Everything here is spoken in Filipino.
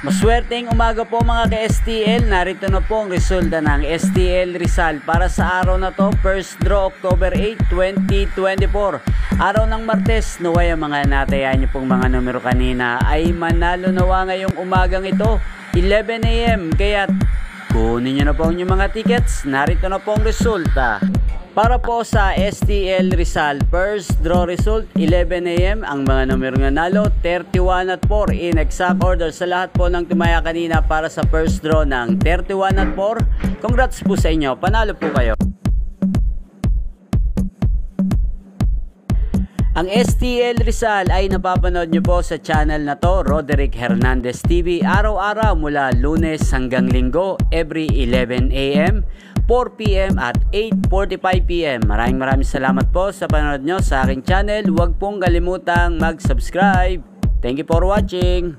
Maswerteng umaga po mga ka-STL. Narito na po ang resulta ng STL Rizal para sa araw na to, first draw October 8, 2024. Araw ng Martes, naway ang mga natayaan niyo pong mga numero kanina ay manalo nawa ngayong umagang ito, 11 AM. Kaya kunin niyo na po ang inyong mga tickets. Narito na po ang resulta. Para po sa STL Rizal, first draw result, 11 AM. Ang mga numero nga nalo, 31 at 4 in exact order sa lahat po ng tumaya kanina para sa first draw ng 31 at 4. Congrats po sa inyo, panalo po kayo. Ang STL Rizal ay napapanood nyo po sa channel na to, Roderick Hernandez TV, araw-araw mula Lunes hanggang Linggo, every 11 AM, 4 PM at 8:45 PM. Maraming salamat po sa panonood nyo sa aking channel. Huwag pong kalimutang mag-subscribe. Thank you for watching.